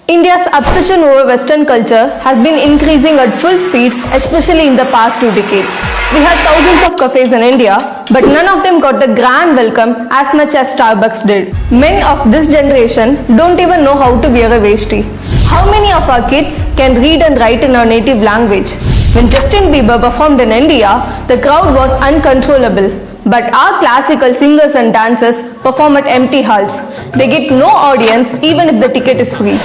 India's obsession over Western culture has been increasing at full speed, especially in the past 2 decades. We had thousands of cafes in India, but none of them got the grand welcome as much as Starbucks did. Men of this generation don't even know how to wear a vesti. How many of our kids can read and write in our native language? When Justin Bieber performed in India, the crowd was uncontrollable. But our classical singers and dancers perform at empty halls. They get no audience even if the ticket is free.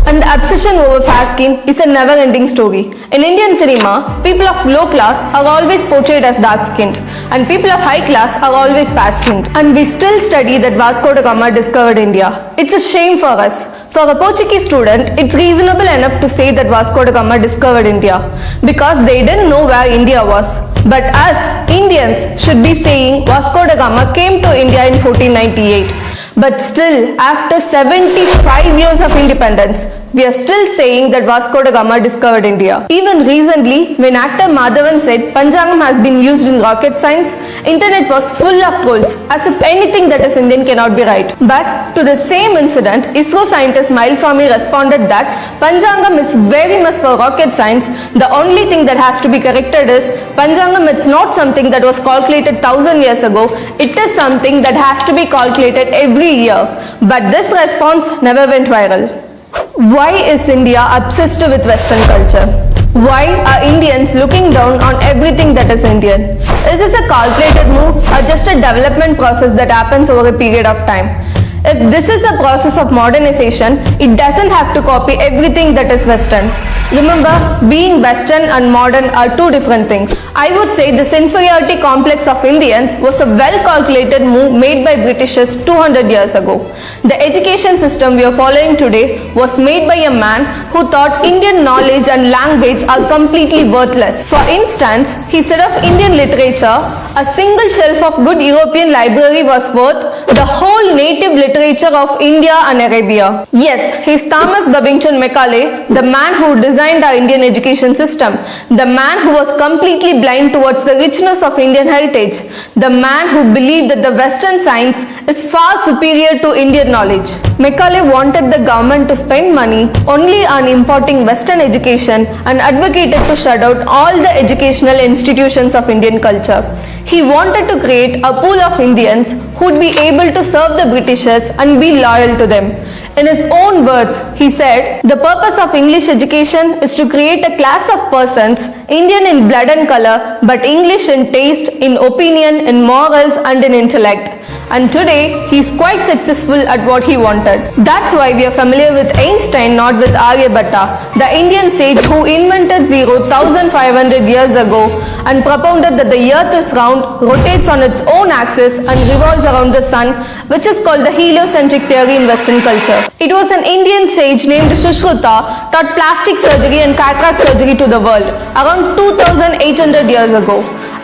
And the obsession over fair skin is a never-ending story. In Indian cinema, people of low class are always portrayed as dark-skinned, and people of high class are always fair-skinned. And we still study that Vasco da Gama discovered India. It's a shame for us. For a Portuguese student, it's reasonable enough to say that Vasco da Gama discovered India because they didn't know where India was. But us, Indians, should be saying Vasco da Gama came to India in 1498. But still, after 75 years of independence, we are still saying that Vasco da Gama discovered India. Even recently, when actor Madhavan said Panchangam has been used in rocket science, internet was full of trolls, as if anything that is Indian cannot be right. But to the same incident, ISRO scientist Mailaswamy responded that Panchangam is very much for rocket science. The only thing that has to be corrected is Panchangam is not something that was calculated 1000 years ago. It is something that has to be calculated every year. But this response never went viral. Why is India obsessed with Western culture? Why are Indians looking down on everything that is Indian? Is this a calculated move or just a development process that happens over a period of time? If this is a process of modernization, it doesn't have to copy everything that is Western. Remember, being Western and modern are two different things. I would say this inferiority complex of Indians was a well-calculated move made by Britishers 200 years ago. The education system we are following today was made by a man who thought Indian knowledge and language are completely worthless. For instance, he said of Indian literature, a single shelf of good European library was worth the whole native literature of India and Arabia. Yes, he is Thomas Babington Macaulay, the man who designed our Indian education system, the man who was completely blind towards the richness of Indian heritage, the man who believed that the Western science is far superior to Indian knowledge. Macaulay wanted the government to spend money only on importing Western education and advocated to shut out all the educational institutions of Indian culture. He wanted to create a pool of Indians who would be able to serve the Britishers and be loyal to them. In his own words, he said, "The purpose of English education is to create a class of persons, Indian in blood and color, but English in taste, in opinion, in morals and in intellect." And today, he is quite successful at what he wanted. That's why we are familiar with Einstein, not with Aryabhatta, the Indian sage who invented zero 1500 years ago and propounded that the earth is round, rotates on its own axis and revolves around the sun, which is called the heliocentric theory in Western culture. It was an Indian sage named Sushruta taught plastic surgery and cataract surgery to the world around 2800 years ago.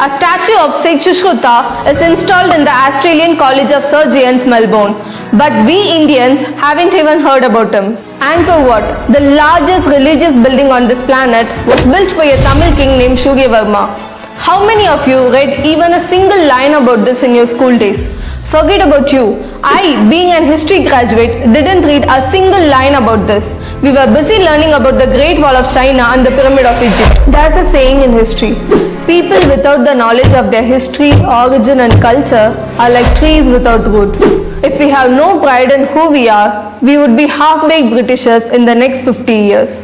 A statue of Sage Sushruta is installed in the Australian College of Surgeons, Melbourne. But we Indians haven't even heard about him. Angkor Wat, the largest religious building on this planet, was built by a Tamil king named Suryavarma. How many of you read even a single line about this in your school days? Forget about you. I, being an history graduate, didn't read a single line about this. We were busy learning about the Great Wall of China and the Pyramid of Egypt. There's a saying in history. People without the knowledge of their history, origin and culture are like trees without roots. If we have no pride in who we are, we would be half-baked Britishers in the next 50 years.